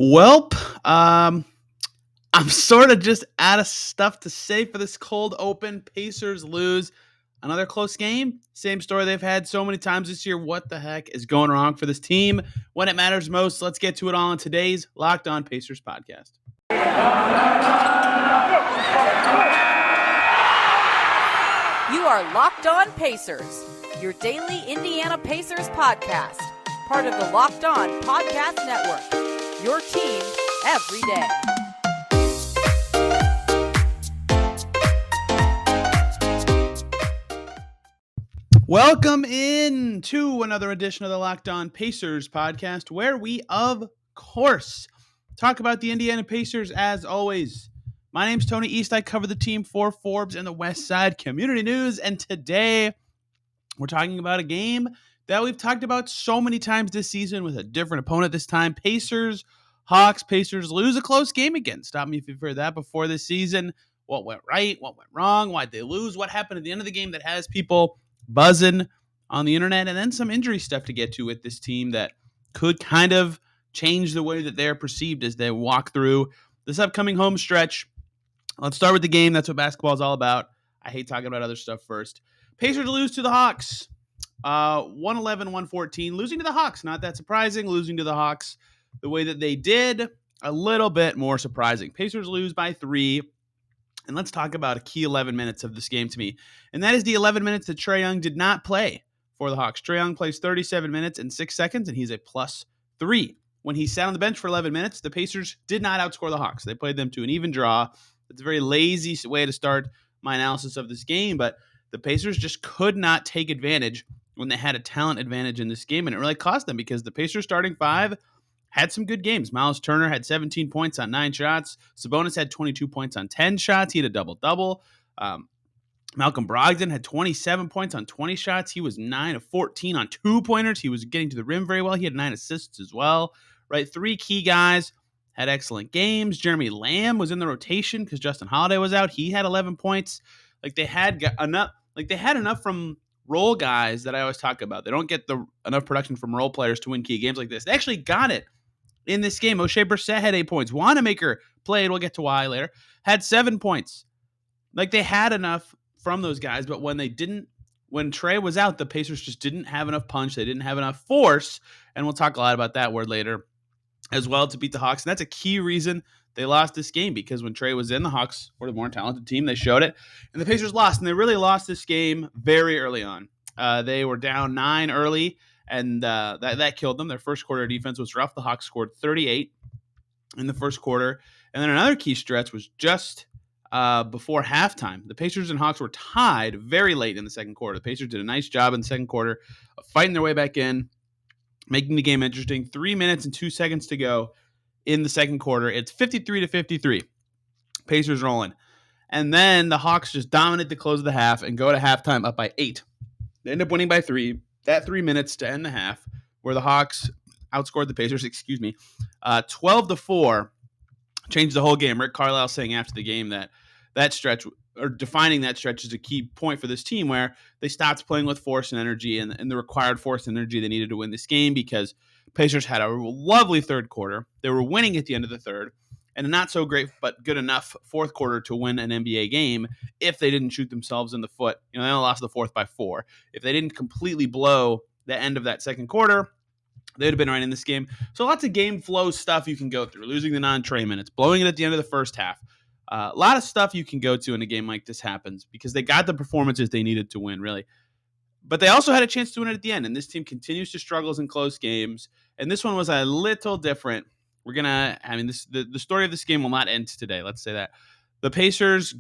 Welp, I'm sort of just out of stuff to say for this cold open. Pacers lose another close game. Same story they've had so many times this year. What the heck is going wrong for this team when it matters most? Let's get to it all in today's Locked On Pacers podcast. You are Locked On Pacers, your daily Indiana Pacers podcast, part of the Locked On Podcast Network, your team every day. Welcome in to another edition of the Locked On Pacers podcast, where we, of course, talk about the Indiana Pacers as always. My name's Tony East. I cover the team for Forbes and the West Side Community News, and today we're talking about a game that we've talked about so many times this season with a different opponent this time. Pacers, Hawks. Pacers lose a close game again. Stop me if you've heard that before this season. What went right? What went wrong? Why'd they lose? What happened at the end of the game that has people buzzing on the internet? And then some injury stuff to get to with this team that could kind of change the way that they're perceived as they walk through this upcoming home stretch. Let's start with the game. That's what basketball is all about. I hate talking about other stuff first. Pacers lose to the Hawks. 111-114. Losing to the Hawks. Not that surprising. Losing to the Hawks the way that they did, a little bit more surprising. Pacers lose by 3. And let's talk about a key 11 minutes of this game to me. And that is the 11 minutes that Trae Young did not play for the Hawks. Trae Young plays 37 minutes and 6 seconds, and he's a +3. When he sat on the bench for 11 minutes, the Pacers did not outscore the Hawks. They played them to an even draw. It's a very lazy way to start my analysis of this game, but the Pacers just could not take advantage when they had a talent advantage in this game, and it really cost them because the Pacers starting 5 had some good games. Miles Turner had 17 points on 9 shots. Sabonis had 22 points on 10 shots. He had a double-double. Malcolm Brogdon had 27 points on 20 shots. He was 9 of 14 on 2-pointers. He was getting to the rim very well. He had 9 assists as well. Right, 3 key guys had excellent games. Jeremy Lamb was in the rotation because Justin Holiday was out. He had 11 points. They had enough from role guys that I always talk about. They don't get enough production from role players to win key games like this. They actually got it in this game. O'Shea Brissett had 8 points. Wanamaker played, we'll get to why later, had 7 points. They had enough from those guys, but when Trae was out, the Pacers just didn't have enough punch. They didn't have enough force, and we'll talk a lot about that word later as well to beat the Hawks. And that's a key reason they lost this game, because when Trae was in, the Hawks were the more talented team. They showed it, and the Pacers lost, and they really lost this game very early on. They were down 9 early, and that killed them. Their first quarter defense was rough. The Hawks scored 38 in the first quarter, and then another key stretch was just before halftime. The Pacers and Hawks were tied very late in the second quarter. The Pacers did a nice job in the second quarter of fighting their way back in, making the game interesting. 3 minutes and 2 seconds to go in the second quarter. It's 53-53. Pacers rolling. And then the Hawks just dominate the close of the half and go to halftime up by 8. They end up winning by 3. That 3 minutes to end the half, where the Hawks outscored the Pacers, 12-4, changed the whole game. Rick Carlisle saying after the game that stretch, or defining that stretch, is a key point for this team, where they stopped playing with force and energy and the required force and energy they needed to win this game, because Pacers had a lovely third quarter. They were winning at the end of the third, and a not so great but good enough fourth quarter to win an NBA game if they didn't shoot themselves in the foot. They only lost the fourth by 4. If they didn't completely blow the end of that second quarter, they'd have been right in this game. So lots of game flow stuff you can go through. Losing the non-Trae minutes, blowing it at the end of the first half. A lot of stuff you can go to in a game like this happens, because they got the performances they needed to win, really. But they also had a chance to win it at the end, and this team continues to struggle in close games, and this one was a little different. The story of this game will not end today, let's say that. The Pacers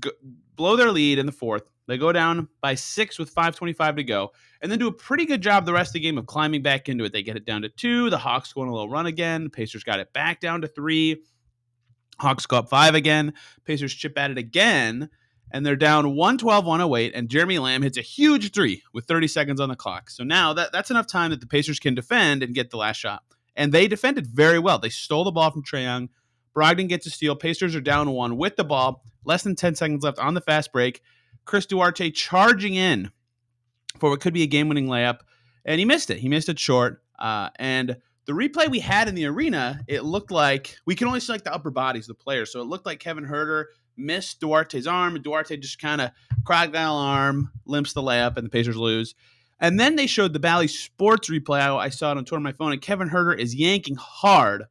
blow their lead in the fourth. They go down by 6 with 5:25 to go, and then do a pretty good job the rest of the game of climbing back into it. They get it down to 2. The Hawks go on a little run again. The Pacers got it back down to 3. Hawks go up 5 again. Pacers chip at it again, and they're down 112-108, and Jeremy Lamb hits a huge 3 with 30 seconds on the clock. So now that's enough time that the Pacers can defend and get the last shot. And they defended very well. They stole the ball from Trae Young. Brogdon gets a steal. Pacers are down 1 with the ball. Less than 10 seconds left on the fast break. Chris Duarte charging in for what could be a game-winning layup, and he missed it. He missed it short. And The replay we had in the arena, it looked like we can only select the upper bodies of the players. So it looked like Kevin Huerter missed Duarte's arm, and Duarte just kind of crocodile arm, limps the layup, and the Pacers lose. And then they showed the Bally Sports replay. I saw it on tour on my phone, and Kevin Huerter is yanking hard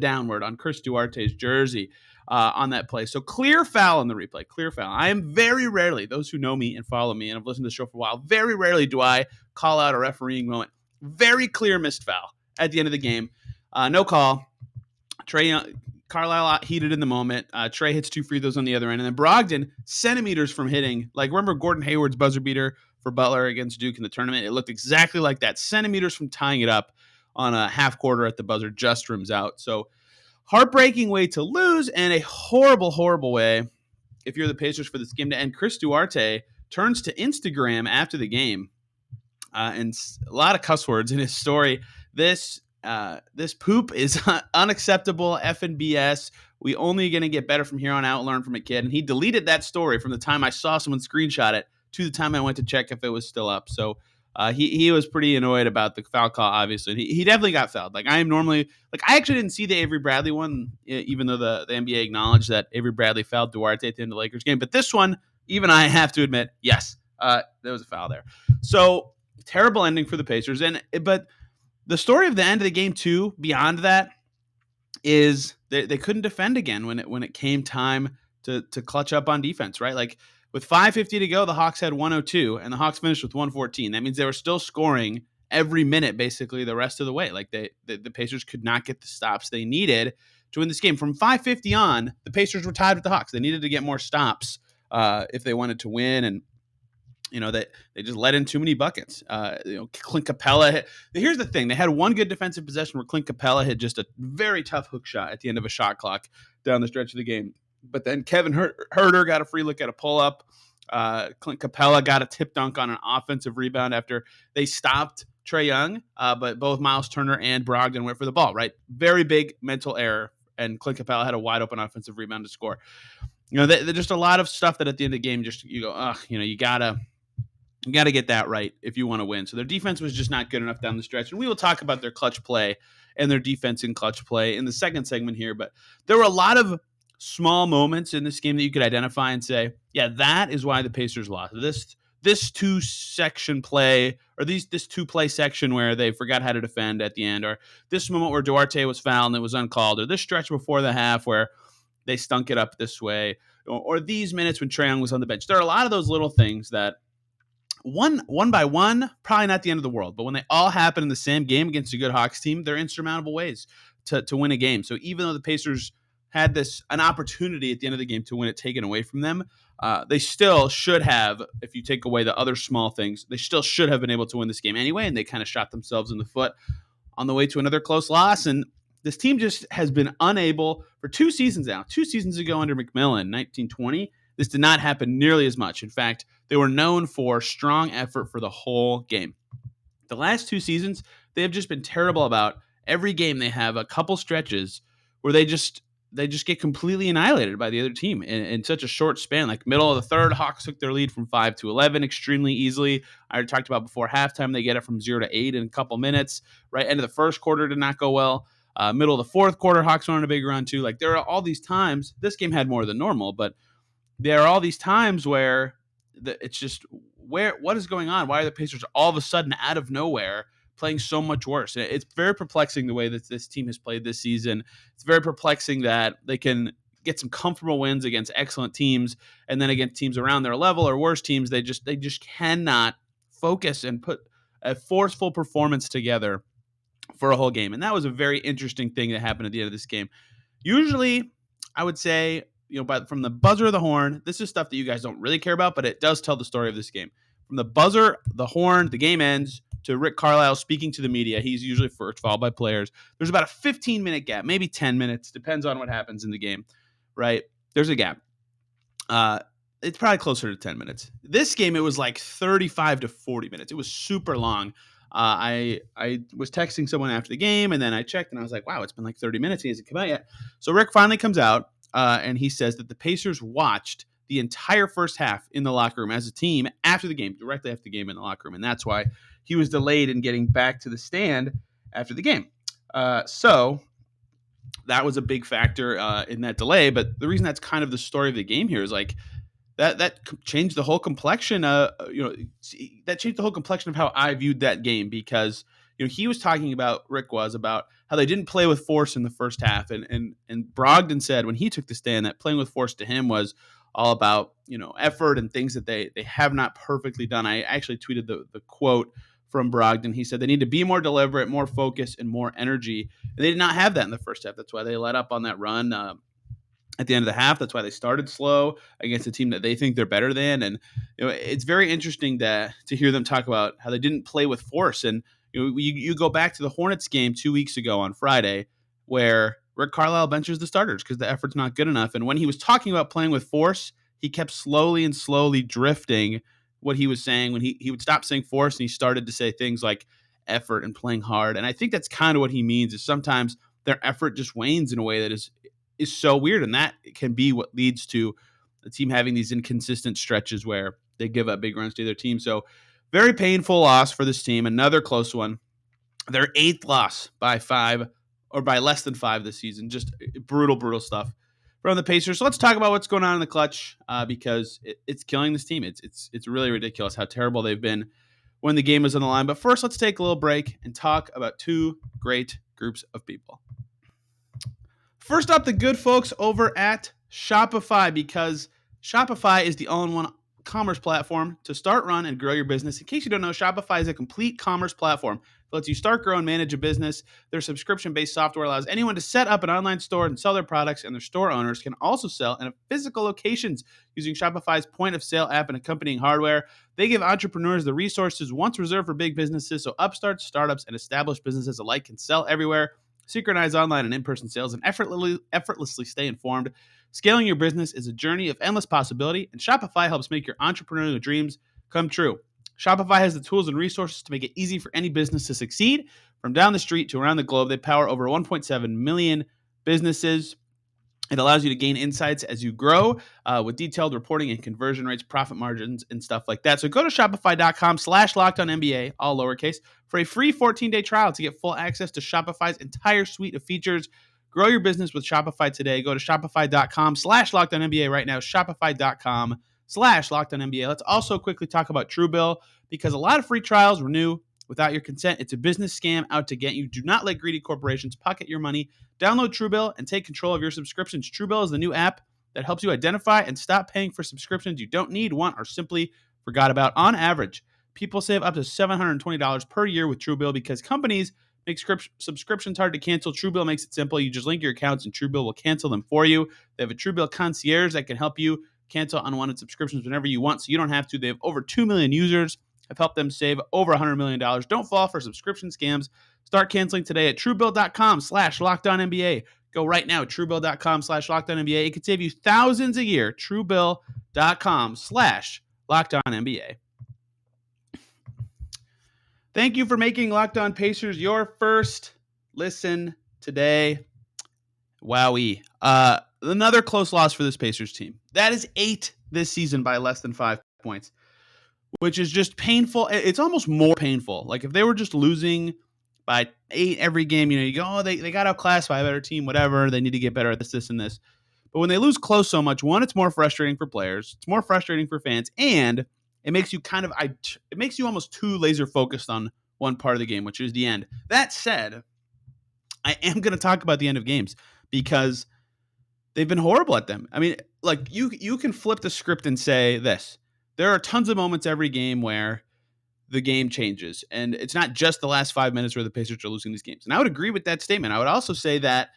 downward on Chris Duarte's jersey on that play. So clear foul in the replay, clear foul. I am very rarely, those who know me and follow me and have listened to the show for a while, very rarely do I call out a refereeing moment. Very clear missed foul at the end of the game. No call. Carlisle heated in the moment. Trey hits 2 free throws on the other end. And then Brogdon, centimeters from hitting. Like, remember Gordon Hayward's buzzer beater for Butler against Duke in the tournament? It looked exactly like that. Centimeters from tying it up on a half quarter at the buzzer, just rims out. So heartbreaking way to lose, and a horrible, horrible way if you're the Pacers for this game to end. Chris Duarte turns to Instagram after the game, and a lot of cuss words in his story. This poop is unacceptable, effing BS. We only going to get better from here on out, learn from a kid. And he deleted that story from the time I saw someone screenshot it to the time I went to check if it was still up. So he was pretty annoyed about the foul call, obviously. He definitely got fouled. Like, I am normally, like, I actually didn't see the Avery Bradley one, even though the NBA acknowledged that Avery Bradley fouled Duarte at the end of the Lakers game. But this one, even I have to admit, yes, there was a foul there. So terrible ending for the Pacers. But the story of the end of the game, too, beyond that, is they couldn't defend again when it came time to clutch up on defense, right? Like, with 5:50 to go, the Hawks had 102, and the Hawks finished with 114. That means they were still scoring every minute, basically, the rest of the way. Like, the Pacers could not get the stops they needed to win this game. From 5:50 on, the Pacers were tied with the Hawks. They needed to get more stops if they wanted to win, and that they just let in too many buckets. Clint Capella hit. Here's the thing: they had one good defensive possession where Clint Capella hit just a very tough hook shot at the end of a shot clock down the stretch of the game. But then Kevin Huerter got a free look at a pull up. Clint Capella got a tip dunk on an offensive rebound after they stopped Trae Young. But both Miles Turner and Brogdon went for the ball. Right, very big mental error, and Clint Capella had a wide open offensive rebound to score. There's just a lot of stuff that at the end of the game, just you go, you gotta get that right if you want to win. So their defense was just not good enough down the stretch. And we will talk about their clutch play and their defense in clutch play in the second segment here. But there were a lot of small moments in this game that you could identify and say, yeah, that is why the Pacers lost. This two-section play, or this two-play section where they forgot how to defend at the end, or this moment where Duarte was fouled and it was uncalled, or this stretch before the half where they stunk it up this way, or these minutes when Trae Young was on the bench. There are a lot of those little things that one by one, probably not the end of the world. But when they all happen in the same game against a good Hawks team, they're insurmountable ways to win a game. So even though the Pacers had an opportunity at the end of the game to win it taken away from them, they still should have, if you take away the other small things, they still should have been able to win this game anyway. And they kind of shot themselves in the foot on the way to another close loss. And this team just has been unable for 2 seasons now. 2 seasons ago under McMillan, 1920, this did not happen nearly as much. In fact, they were known for strong effort for the whole game. The last 2 seasons, they have just been terrible about every game. They have a couple stretches where they just get completely annihilated by the other team in such a short span. Like middle of the third, Hawks took their lead from 5 to 11 extremely easily. I already talked about before halftime, they get it from 0 to 8 in a couple minutes. Right, end of the first quarter did not go well. Middle of the fourth quarter, Hawks went on a big run too. Like, there are all these times. This game had more than normal, but there are all these times where it's just what is going on? Why are the Pacers all of a sudden out of nowhere playing so much worse? It's very perplexing the way that this team has played this season. It's very perplexing that they can get some comfortable wins against excellent teams, and then against teams around their level or worse teams, they just cannot focus and put a forceful performance together for a whole game. And that was a very interesting thing that happened at the end of this game. Usually, I would say, but from the buzzer of the horn, this is stuff that you guys don't really care about, but it does tell the story of this game. From the buzzer, the horn, the game ends, to Rick Carlisle speaking to the media. He's usually first, followed by players. There's about a 15-minute gap, maybe 10 minutes, depends on what happens in the game, right? There's a gap. It's probably closer to 10 minutes. This game, it was like 35 to 40 minutes. It was super long. I was texting someone after the game, and then I checked, and I was like, wow, it's been like 30 minutes. He hasn't come out yet. So Rick finally comes out, and he says that the Pacers watched the entire first half in the locker room as a team after the game, directly after the game in the locker room. And that's why he was delayed in getting back to the stand after the game. So that was a big factor in that delay. But the reason that's kind of the story of the game here is like that changed the whole complexion. That changed the whole complexion of how I viewed that game because he was talking about about how they didn't play with force in the first half, and Brogdon said when he took the stand that playing with force to him was all about effort and things that they have not perfectly done. I actually tweeted the quote from Brogdon. He said they need to be more deliberate, more focused, and more energy. And they did not have that in the first half. That's why they let up on that run at the end of the half. That's why they started slow against a team that they think they're better than. And it's very interesting to hear them talk about how they didn't play with force. And you go back to the Hornets game 2 weeks ago on Friday, where Rick Carlisle benches the starters because the effort's not good enough. And when he was talking about playing with force, he kept slowly drifting what he was saying. When he would stop saying force and he started to say things like effort and playing hard. And I think that's kind of what he means is sometimes their effort just wanes in a way that is so weird. And that can be what leads to the team having these inconsistent stretches where they give up big runs to their team. So very painful loss for this team. Another close one. Their 8th loss by 5 or by less than 5 this season. Just brutal stuff from the Pacers. So let's talk about what's going on in the clutch because it's killing this team. It's really ridiculous how terrible they've been when the game is on the line. But first, let's take a little break and talk about 2 great groups of people. First up, the good folks over at Shopify, because Shopify is the all-in-one commerce platform to start, run, and grow your business. In case you don't know, Shopify is a complete commerce platform that lets you start, grow, and manage a business. Their subscription-based software allows anyone to set up an online store and sell their products, and their store owners can also sell in physical locations using Shopify's point-of-sale app and accompanying hardware. They give entrepreneurs the resources once reserved for big businesses, so upstarts, startups, and established businesses alike can sell everywhere, synchronize online and in-person sales, and effortlessly stay informed. Scaling your business is a journey of endless possibility, and Shopify helps make your entrepreneurial dreams come true. Shopify has the tools and resources to make it easy for any business to succeed. From down the street to around the globe, they power over 1.7 million businesses. It allows you to gain insights as you grow with detailed reporting and conversion rates, profit margins, and stuff like that. So go to shopify.com/LockedOnNBA, all lowercase, for a free 14-day trial to get full access to Shopify's entire suite of features. Grow your business with Shopify today. Go to shopify.com/LockedOnNBA right now, shopify.com/LockedOnNBA. Let's also quickly talk about TrueBill because a lot of free trials renew without your consent. It's a business scam out to get you. Do not let greedy corporations pocket your money. Download TrueBill and take control of your subscriptions. TrueBill is the new app that helps you identify and stop paying for subscriptions you don't need, want, or simply forgot about. On average, people save up to $720 per year with TrueBill because companies make subscriptions hard to cancel. TrueBill makes it simple. You just link your accounts and TrueBill will cancel them for you. They have a TrueBill concierge that can help you cancel unwanted subscriptions whenever you want, so you don't have to. They have over 2 million users. Have helped them save over $100 million. Don't fall for subscription scams. Start canceling today at TrueBill.com/LockedOnNBA. Go right now, TrueBill.com/LockedOnNBA. It could save you thousands a year. TrueBill.com/LockedOnNBA. Thank you for making Locked On Pacers your first listen today. Wowee. Another close loss for this Pacers team. That is 8 this season by less than 5 points, which is just painful. It's almost more painful. Like if they were just losing by 8 every game, you go, oh, they got outclassed by a better team, whatever. They need to get better at this, and this. But when they lose close so much, one, it's more frustrating for players. It's more frustrating for fans. And it makes you it makes you almost too laser focused on one part of the game, which is the end. That said, I am going to talk about the end of games because they've been horrible at them. I mean, like you can flip the script and say this. There are tons of moments every game where the game changes. And it's not just the last 5 minutes where the Pacers are losing these games. And I would agree with that statement. I would also say that,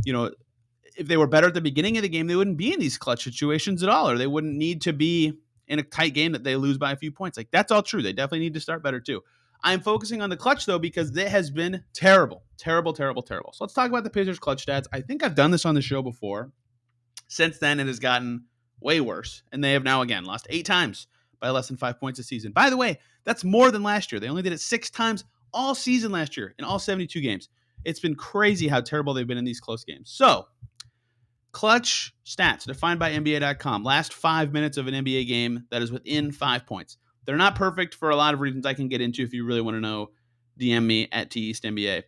if they were better at the beginning of the game, they wouldn't be in these clutch situations at all, or they wouldn't need to be in a tight game that they lose by a few points. Like, that's all true. They definitely need to start better too. I'm focusing on the clutch, though, because it has been terrible. Terrible. So let's talk about the Pacers' clutch stats. I think I've done this on the show before. Since then, it has gotten way worse. And they have now, again, lost 8 times by less than 5 points a season. By the way, that's more than last year. They only did it 6 times all season last year in all 72 games. It's been crazy how terrible they've been in these close games. So, clutch stats defined by NBA.com. Last 5 minutes of an NBA game that is within 5 points. They're not perfect for a lot of reasons I can get into if you really want to know. DM me at TEastNBA.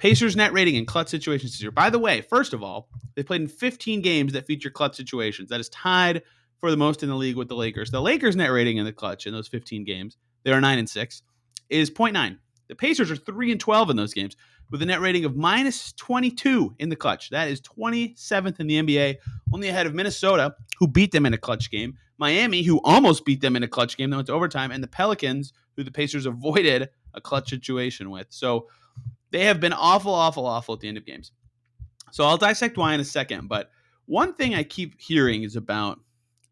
Pacers net rating in clutch situations this year. By the way, first of all, they played in 15 games that feature clutch situations. That is tied for the most in the league with the Lakers. The Lakers net rating in the clutch in those 15 games, they are 9-6, is 0.9. The Pacers are 3-12 in those games with a net rating of -22 in the clutch. That is 27th in the NBA, only ahead of Minnesota, who beat them in a clutch game, Miami, who almost beat them in a clutch game that went to overtime, and the Pelicans, who the Pacers avoided a clutch situation with. So they have been awful, awful, awful at the end of games. So I'll dissect why in a second, but one thing I keep hearing is about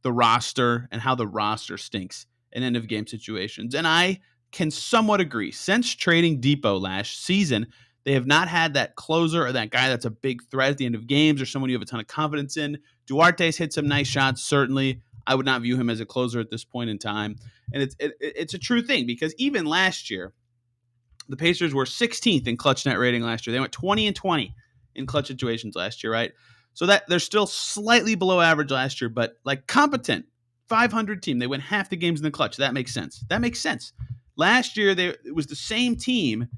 the roster and how the roster stinks in end of game situations. And I can somewhat agree. Since trading Depot last season, they have not had that closer or that guy that's a big threat at the end of games or someone you have a ton of confidence in. Duarte's hit some nice shots, certainly. I would not view him as a closer at this point in time. And it's a true thing because even last year, the Pacers were 16th in clutch net rating last year. They went 20-20 in clutch situations last year, right? So that they're still slightly below average last year, but like competent 500 team. They win half the games in the clutch. That makes sense. Last year, it was the same team,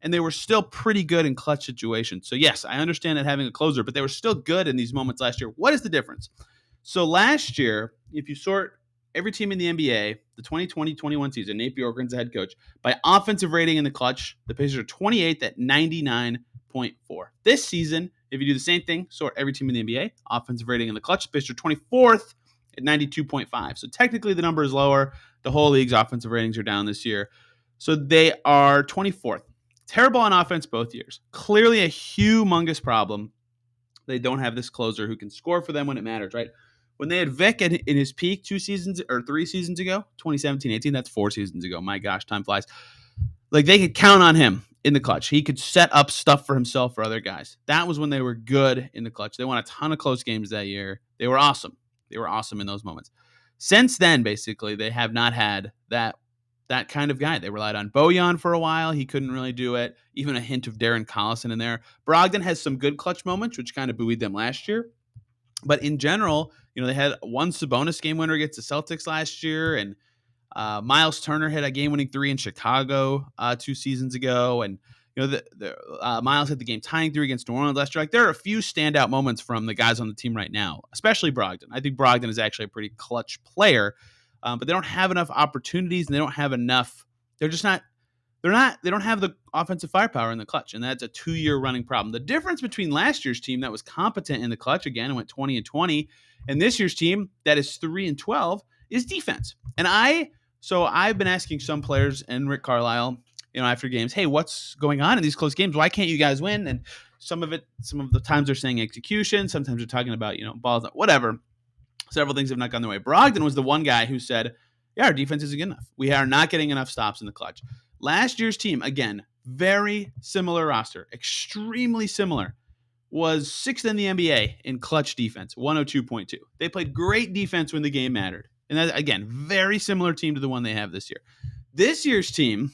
and they were still pretty good in clutch situations. So yes, I understand that having a closer, but they were still good in these moments last year. What is the difference? So last year, if you sort every team in the NBA, the 2020-21 season, Nate Bjorkgren's the head coach, by offensive rating in the clutch, the Pacers are 28th at 99.4. This season, if you do the same thing, sort every team in the NBA, offensive rating in the clutch, the Pacers are 24th at 92.5. So technically the number is lower. The whole league's offensive ratings are down this year. So they are 24th. Terrible on offense both years. Clearly a humongous problem. They don't have this closer who can score for them when it matters, right? When they had Vic in his peak 3 seasons ago, 2017-18, that's 4 seasons ago. My gosh, time flies. Like they could count on him in the clutch. He could set up stuff for himself for other guys. That was when they were good in the clutch. They won a ton of close games that year. They were awesome. They were awesome in those moments. Since then, basically, they have not had that kind of guy. They relied on Bojan for a while. He couldn't really do it. Even a hint of Darren Collison in there. Brogdon has some good clutch moments, which kind of buoyed them last year. But in general, they had one Sabonis game winner against the Celtics last year, and Miles Turner hit a game-winning 3 in Chicago 2 seasons ago, and Miles hit the game-tying 3 against New Orleans last year. Like there are a few standout moments from the guys on the team right now, especially Brogdon. I think Brogdon is actually a pretty clutch player, but they don't have enough opportunities, and they don't have enough. They're just not. They don't have the offensive firepower in the clutch, and that's a 2-year running problem. The difference between last year's team that was competent in the clutch again and went 20-20, and this year's team that is 3-12 is defense. And I've been asking some players and Rick Carlisle, after games, hey, what's going on in these close games? Why can't you guys win? And some of the times they're saying execution. Sometimes they're talking about, balls, whatever. Several things have not gone their way. Brogdon was the one guy who said, yeah, our defense isn't good enough. We are not getting enough stops in the clutch. Last year's team, again, very similar roster, extremely similar, was 6th in the NBA in clutch defense, 102.2. They played great defense when the game mattered. And that, again, very similar team to the one they have this year. This year's team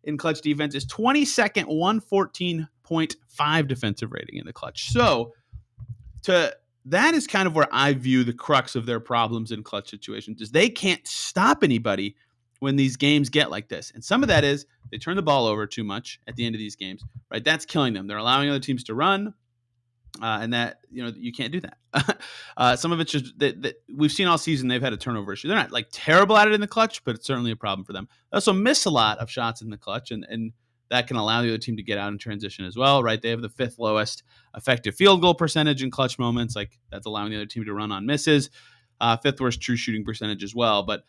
in clutch defense is 22nd, 114.5 defensive rating in the clutch. So that is kind of where I view the crux of their problems in clutch situations is they can't stop anybody when these games get like this. And some of that is they turn the ball over too much at the end of these games, right? That's killing them. They're allowing other teams to run, and that, you can't do that. Some of it's just that we've seen all season they've had a turnover issue. They're not like terrible at it in the clutch, but it's certainly a problem for them. They also miss a lot of shots in the clutch, and that can allow the other team to get out in transition as well, right? They have the 5th lowest effective field goal percentage in clutch moments. Like that's allowing the other team to run on misses. 5th worst true shooting percentage as well. But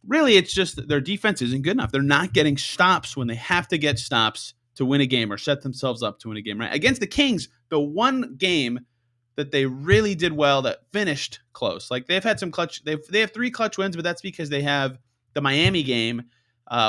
really, it's just their defense isn't good enough. They're not getting stops when they have to get stops to win a game or set themselves up to win a game, right? Against the Kings, the one game that they really did well that finished close. Like they've had some clutch. They have 3 clutch wins, but that's because they have the Miami game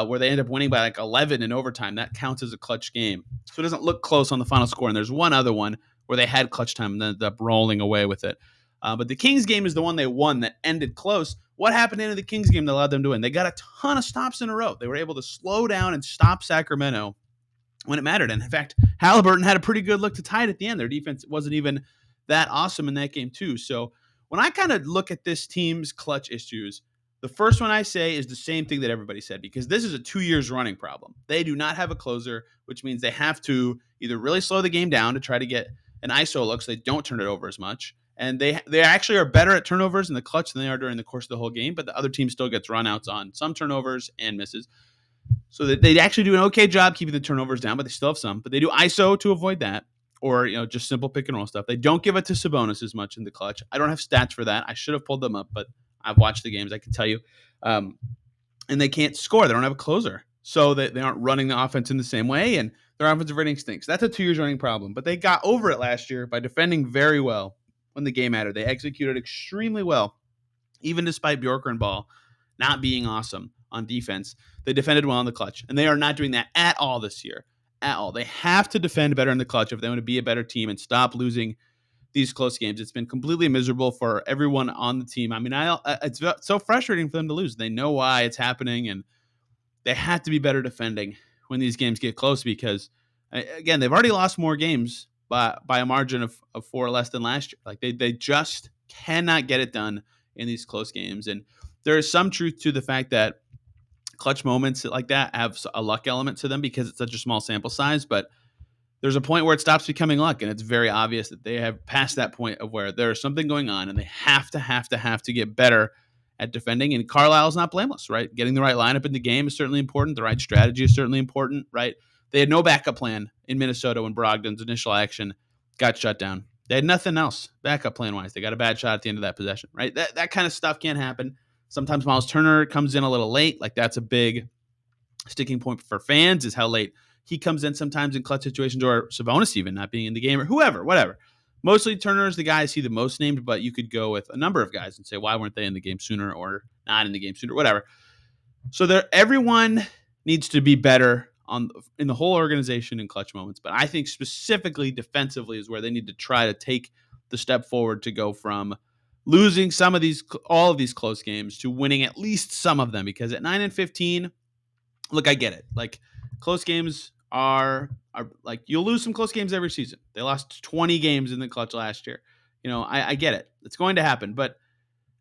where they end up winning by like 11 in overtime. That counts as a clutch game. So it doesn't look close on the final score. And there's one other one where they had clutch time and then ended up rolling away with it. But the Kings game is the one they won that ended close. What happened in the Kings game that allowed them to win? They got a ton of stops in a row. They were able to slow down and stop Sacramento when it mattered. And in fact, Halliburton had a pretty good look to tie it at the end. Their defense wasn't even that awesome in that game too. So when I kind of look at this team's clutch issues, The first one I say is the same thing that everybody said, because this is a 2 years running problem. They do not have a closer, which means they have to either really slow the game down to try to get an ISO look so they don't turn it over as much. And they actually are better at turnovers in the clutch than they are during the course of the whole game, but the other team still gets runouts on some turnovers and misses. So they actually do an okay job keeping the turnovers down, but they still have some. But they do ISO to avoid that, or just simple pick and roll stuff. They don't give it to Sabonis as much in the clutch. I don't have stats for that. I should have pulled them up, but I've watched the games. I can tell you. And they can't score. They don't have a closer. So they aren't running the offense in the same way, and their offensive rating stinks. That's a 2 years running problem. But they got over it last year by defending very well when the game mattered. They executed extremely well, even despite Bjorker and Ball not being awesome on defense. They defended well in the clutch, and they are not doing that at all this year. At all. They have to defend better in the clutch if they want to be a better team and stop losing these close games. It's been completely miserable for everyone on the team. I mean, it's so frustrating for them to lose. They know why it's happening, and they have to be better defending when these games get close, because, again, they've already lost more games by a margin of 4 less than last year. Like they just cannot get it done in these close games. And there is some truth to the fact that clutch moments like that have a luck element to them because it's such a small sample size, but there's a point where it stops becoming luck, and it's very obvious that they have passed that point of where there's something going on, and they have to get better at defending. And Carlisle's not blameless, right? Getting the right lineup in the game is certainly important. The right strategy is certainly important, right? They had no backup plan in Minnesota when Brogdon's initial action got shut down. They had nothing else backup plan-wise. They got a bad shot at the end of that possession, right? That kind of stuff can't happen. Sometimes Miles Turner comes in a little late. Like, that's a big sticking point for fans, is how late he comes in sometimes in clutch situations, or Sabonis even not being in the game, or whoever, whatever. Mostly Turner is the guy I see the most named, but you could go with a number of guys and say, why weren't they in the game sooner or not in the game sooner, whatever. So everyone needs to be better in the whole organization in clutch moments. But I think specifically defensively is where they need to try to take the step forward to go from losing all of these close games to winning at least some of them. Because at 9-15, look, I get it. Like, close games are like, you'll lose some close games every season. They lost 20 games in the clutch last year. I get it. It's going to happen. But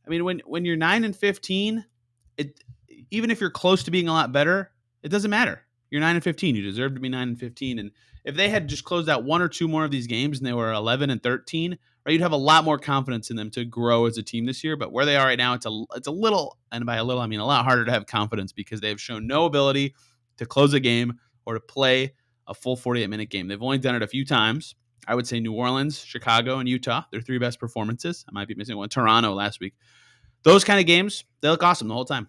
I mean, when you're 9-15, even if you're close to being a lot better, it doesn't matter. You're 9-15. You deserve to be 9-15. And if they had just closed out 1 or 2 more of these games and they were 11-13, right, you'd have a lot more confidence in them to grow as a team this year. But where they are right now, it's a little, and by a little I mean a lot harder to have confidence, because they have shown no ability to close a game or to play a full 48-minute game. They've only done it a few times. I would say New Orleans, Chicago, and Utah, their 3 best performances. I might be missing one. Toronto last week. Those kind of games, they look awesome the whole time.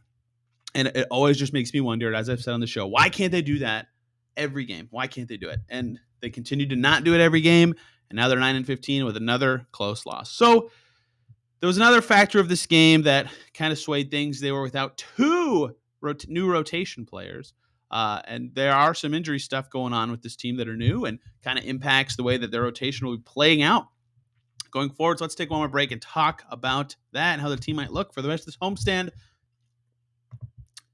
And it always just makes me wonder, as I've said on the show, why can't they do that every game? Why can't they do it? And they continue to not do it every game, and now they're 9-15 with another close loss. So there was another factor of this game that kind of swayed things. They were without 2 new rotation players, and there are some injury stuff going on with this team that are new and kind of impacts the way that their rotation will be playing out going forward. So let's take one more break and talk about that and how the team might look for the rest of this homestand.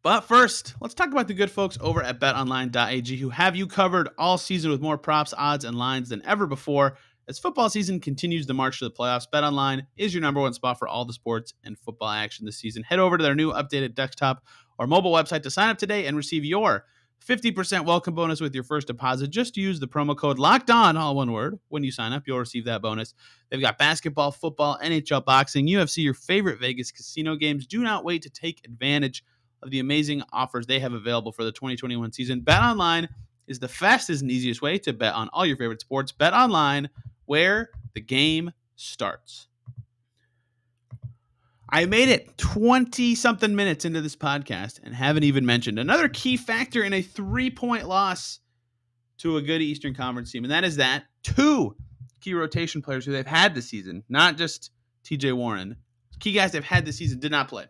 But first, let's talk about the good folks over at BetOnline.ag, who have you covered all season with more props, odds, and lines than ever before. As football season continues the march to the playoffs, BetOnline is your number one spot for all the sports and football action this season. Head over to their new updated desktop or mobile website to sign up today and receive your 50% welcome bonus with your first deposit. Just use the promo code LOCKEDON, all one word. When you sign up, you'll receive that bonus. They've got basketball, football, NHL, boxing, UFC, your favorite Vegas casino games. Do not wait to take advantage of the amazing offers they have available for the 2021 season. BetOnline is the fastest and easiest way to bet on all your favorite sports. BetOnline, where the game starts. I made it 20-something minutes into this podcast and haven't even mentioned another key factor in a 3-point loss to a good Eastern Conference team, and that is that 2 key rotation players who they've had this season, not just TJ Warren, key guys they've had this season, did not play.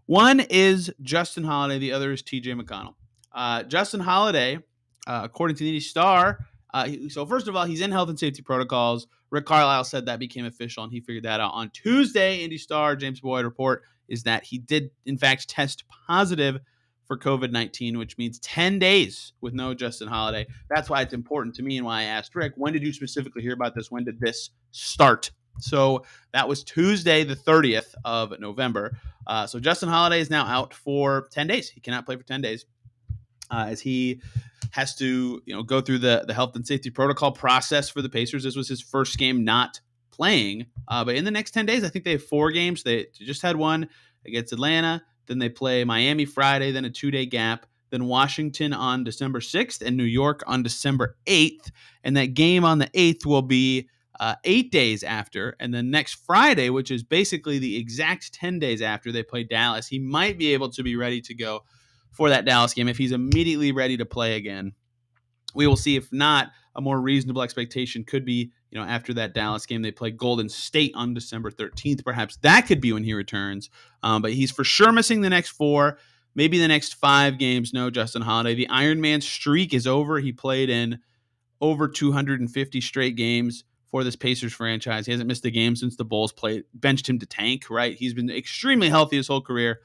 One is Justin Holiday. The other is TJ McConnell. Justin Holiday, according to the Indy Star, so first of all, he's in health and safety protocols. Rick Carlisle said that became official, and he figured that out on Tuesday. Indy Star, James Boyd report is that he did, in fact, test positive for COVID-19, which means 10 days with no Justin Holiday. That's why it's important to me and why I asked Rick, when did you specifically hear about this? When did this start? So that was Tuesday, the 30th of November. So Justin Holiday is now out for 10 days. He cannot play for 10 days as he has to go through the health and safety protocol process for the Pacers. This was his first game not playing. But in the next 10 days, I think they have 4 games. They just had one against Atlanta. Then they play Miami Friday, then a 2-day gap. Then Washington on December 6th and New York on December 8th. And that game on the 8th will be 8 days after. And then next Friday, which is basically the exact 10 days after they play Dallas, he might be able to be ready to go for that Dallas game if he's immediately ready to play again. We will see. If not, a more reasonable expectation could be, after that Dallas game, they play Golden State on December 13th. Perhaps that could be when he returns. But he's for sure missing the next 4, maybe the next 5 games. No Justin Holiday. The Iron Man streak is over. He played in over 250 straight games for this Pacers franchise. He hasn't missed a game since the Bulls benched him to tank, right? He's been extremely healthy his whole career,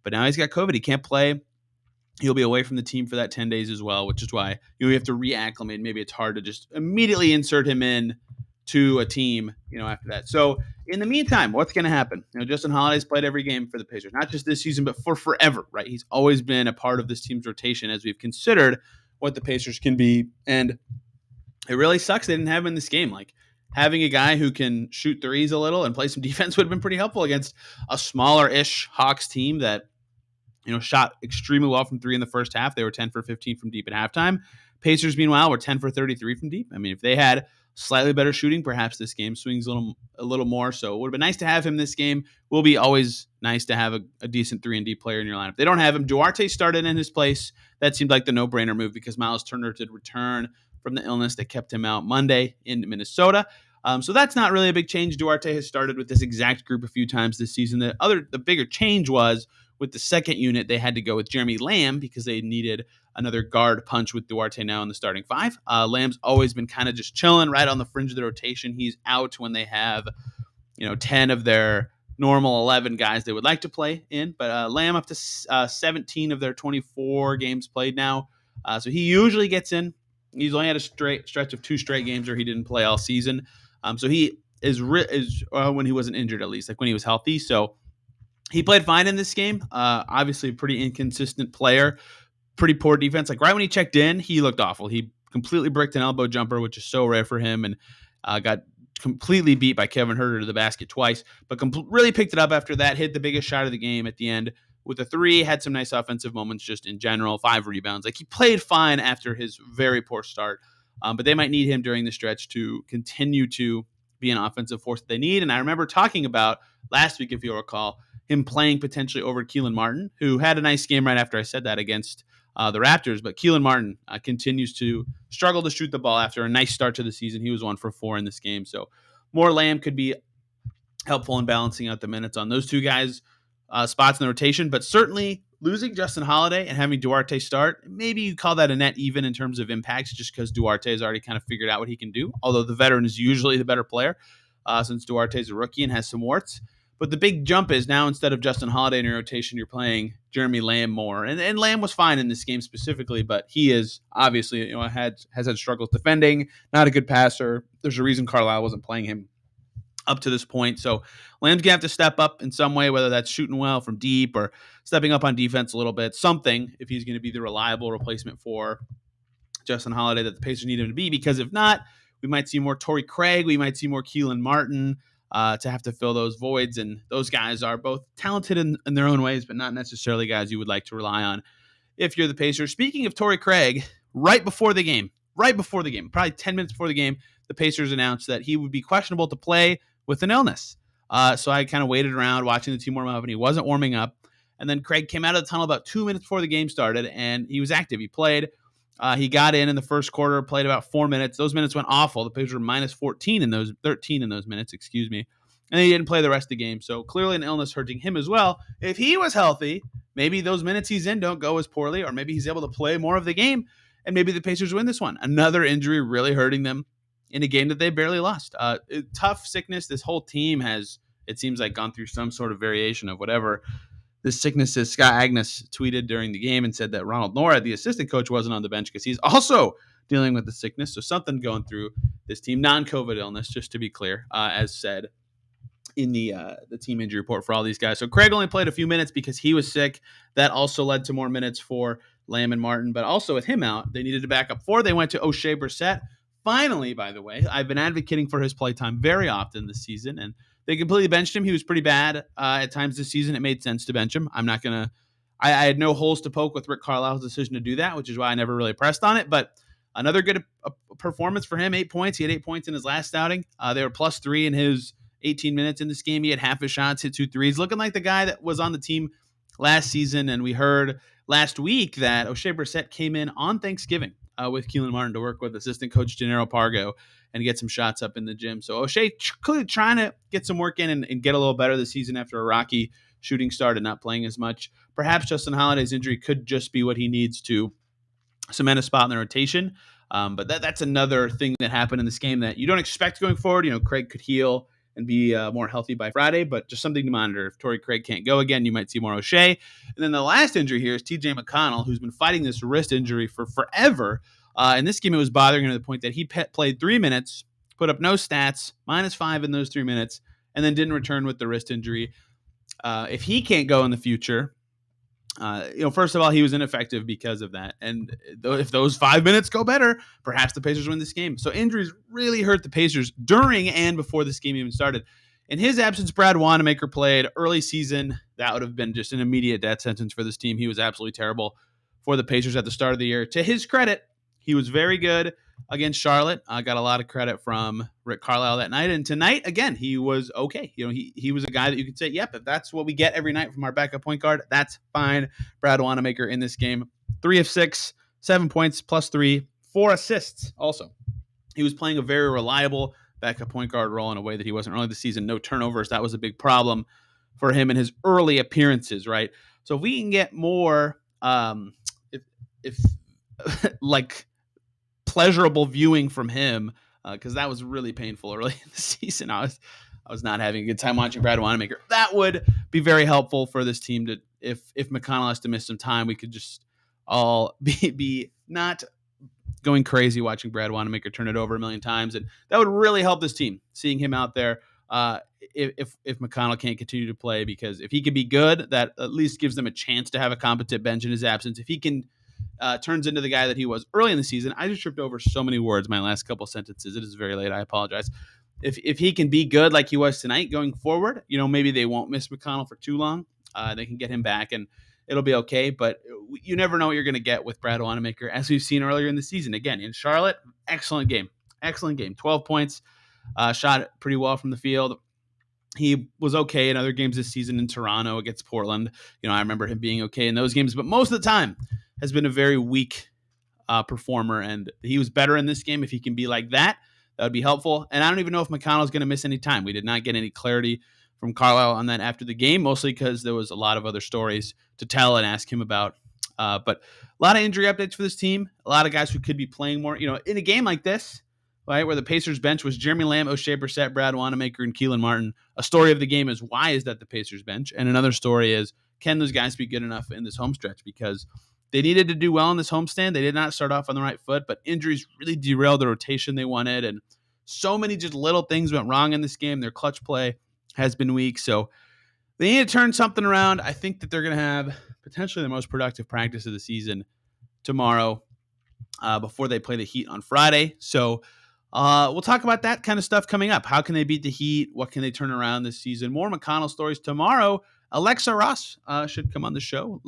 but now he's got COVID. He can't play. He'll be away from the team for that 10 days as well, which is why you have to reacclimate. Maybe it's hard to just immediately insert him in to a team, after that. So in the meantime, what's going to happen? Justin Holiday's played every game for the Pacers, not just this season, but for forever, right? He's always been a part of this team's rotation as we've considered what the Pacers can be. And it really sucks they didn't have him in this game. Like, having a guy who can shoot threes a little and play some defense would have been pretty helpful against a smaller-ish Hawks team that shot extremely well from 3 in the first half. They were 10 for 15 from deep at halftime. Pacers, meanwhile, were 10 for 33 from deep. I mean, if they had slightly better shooting, perhaps this game swings a little more. So it would have been nice to have him this game. Will be always nice to have a decent 3-and-D player in your lineup. They don't have him. Duarte started in his place. That seemed like the no-brainer move because Miles Turner did return from the illness that kept him out Monday in Minnesota. So that's not really a big change. Duarte has started with this exact group a few times this season. The bigger change was with the second unit, they had to go with Jeremy Lamb because they needed another guard punch with Duarte now in the starting 5. Lamb's always been kind of just chilling right on the fringe of the rotation. He's out when they have, 10 of their normal 11 guys they would like to play in. But Lamb up to 17 of their 24 games played now. So he usually gets in. He's only had a stretch of 2 straight games where he didn't play all season. So he is when he wasn't injured, at least, like when he was healthy. So he played fine in this game. Obviously, a pretty inconsistent player. Pretty poor defense. Like right when he checked in, he looked awful. He completely bricked an elbow jumper, which is so rare for him, and got completely beat by Kevin Huerter to the basket twice. But really picked it up after that. Hit the biggest shot of the game at the end with a 3. Had some nice offensive moments just in general. 5 rebounds. Like he played fine after his very poor start. But they might need him during the stretch to continue to be an offensive force that they need. And I remember talking about last week, if you'll recall, him playing potentially over Keelan Martin, who had a nice game right after I said that against the Raptors. But Keelan Martin continues to struggle to shoot the ball after a nice start to the season. He was 1 for 4 in this game. So more Lamb could be helpful in balancing out the minutes on those 2 guys' spots in the rotation. But certainly losing Justin Holiday and having Duarte start, maybe you call that a net even in terms of impacts just because Duarte has already kind of figured out what he can do. Although the veteran is usually the better player since Duarte is a rookie and has some warts. But the big jump is now instead of Justin Holiday in your rotation, you're playing Jeremy Lamb more. And Lamb was fine in this game specifically, but he is obviously, has had struggles defending, not a good passer. There's a reason Carlisle wasn't playing him up to this point. So Lamb's going to have to step up in some way, whether that's shooting well from deep or stepping up on defense a little bit, something, if he's going to be the reliable replacement for Justin Holiday that the Pacers need him to be. Because if not, we might see more Torrey Craig. We might see more Keelan Martin to have to fill those voids. And those guys are both talented in their own ways, but not necessarily guys you would like to rely on if you're the Pacers. Speaking of Torrey Craig, right before the game, probably 10 minutes before the game, the Pacers announced that he would be questionable to play with an illness. So I kind of waited around watching the team warm up, and he wasn't warming up. And then Craig came out of the tunnel about 2 minutes before the game started, and he was active. He played. He got in the first quarter, played about 4 minutes. Those minutes went awful. The Pacers were minus 13 in those minutes, and he didn't play the rest of the game. So clearly an illness hurting him as well. If he was healthy, maybe those minutes he's in don't go as poorly, or maybe he's able to play more of the game, and maybe the Pacers win this one. Another injury really hurting them in a game that they barely lost. Tough sickness. This whole team has, it seems like, gone through some sort of variation of whatever this sickness is. Scott Agnes tweeted during the game and said that Ronald Nora, the assistant coach, wasn't on the bench because he's also dealing with the sickness. So something going through this team, non-COVID illness, just to be clear, as said in the team injury report for all these guys. So Craig only played a few minutes because he was sick. That also led to more minutes for Lamb and Martin. But also with him out, they needed to back up 4. They went to O'Shea Brissett. Finally, by the way, I've been advocating for his playtime very often this season, and they completely benched him. He was pretty bad at times this season. It made sense to bench him. I'm not going to – I had no holes to poke with Rick Carlisle's decision to do that, which is why I never really pressed on it. But another good performance for him, 8 points. He had 8 points in his last outing. They were +3 in his 18 minutes in this game. He had half his shots, hit 2 threes, looking like the guy that was on the team last season. And we heard last week that O'Shea Brissett came in on Thanksgiving with Keelan Martin to work with assistant coach Gennaro Pargo and get some shots up in the gym. So O'Shea clearly trying to get some work in and get a little better this season after a rocky shooting start and not playing as much. Perhaps Justin Holiday's injury could just be what he needs to cement a spot in the rotation. But that's another thing that happened in this game that you don't expect going forward. Craig could heal and be more healthy by Friday, but just something to monitor. If Torrey Craig can't go again, you might see more O'Shea. And then the last injury here is TJ Mcconnell, who's been fighting this wrist injury for forever. In this game, it was bothering him to the point that he played 3 minutes, put up no stats, -5 in those 3 minutes, and then didn't return with the wrist injury. If he can't go in the future, first of all, he was ineffective because of that. And if those 5 minutes go better, perhaps the Pacers win this game. So injuries really hurt the Pacers during and before this game even started. In his absence, Brad Wanamaker played early season. That would have been just an immediate death sentence for this team. He was absolutely terrible for the Pacers at the start of the year. To his credit, he was very good against Charlotte. I got a lot of credit from Rick Carlisle that night. And tonight, again, he was okay. He was a guy that you could say, yep, if that's what we get every night from our backup point guard, that's fine. Brad Wanamaker in this game, 3 of 6, 7 points, +3, 4 assists also. He was playing a very reliable backup point guard role in a way that he wasn't early this season. No turnovers. That was a big problem for him in his early appearances, right? So if we can get more, if like pleasurable viewing from him, because that was really painful early in the season. I was not having a good time watching Brad Wanamaker. That would be very helpful for this team to, if Mcconnell has to miss some time, we could just all be not going crazy watching Brad Wanamaker turn it over a million times, and that would really help this team seeing him out there. If McConnell can't continue to play, because if he could be good, that at least gives them a chance to have a competent bench in his absence. If he can turns into the guy that he was early in the season. I just tripped over so many words my last couple sentences. It is very late. I apologize. If he can be good like he was tonight going forward, maybe they won't miss McConnell for too long. They can get him back and it'll be okay. But you never know what you're going to get with Brad Wanamaker, as we've seen earlier in the season. Again, in Charlotte, excellent game. 12 points, shot pretty well from the field. He was okay in other games this season in Toronto against Portland. I remember him being okay in those games, but most of the time has been a very weak performer, and he was better in this game. If he can be like that, that would be helpful. And I don't even know if McConnell's going to miss any time. We did not get any clarity from Carlisle on that after the game, mostly because there was a lot of other stories to tell and ask him about. But a lot of injury updates for this team, a lot of guys who could be playing more. In a game like this, right, where the Pacers bench was Jeremy Lamb, O'Shea Brissett, Brad Wanamaker, and Keelan Martin, a story of the game is, why is that the Pacers bench? And another story is, can those guys be good enough in this home stretch? Because they needed to do well in this homestand. They did not start off on the right foot, but injuries really derailed the rotation they wanted, and so many just little things went wrong in this game. Their clutch play has been weak, so they need to turn something around. I think that they're going to have potentially the most productive practice of the season tomorrow before they play the Heat on Friday. So we'll talk about that kind of stuff coming up. How can they beat the Heat? What can they turn around this season? More McConnell stories tomorrow. Alexa Ross should come on the show.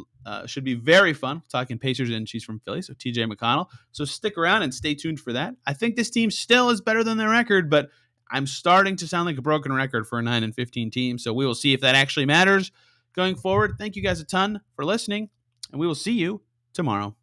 Should be very fun. Talking Pacers, and she's from Philly, so TJ McConnell. So stick around and stay tuned for that. I think this team still is better than their record, but I'm starting to sound like a broken record for a 9-15 team. So we will see if that actually matters going forward. Thank you guys a ton for listening, and we will see you tomorrow.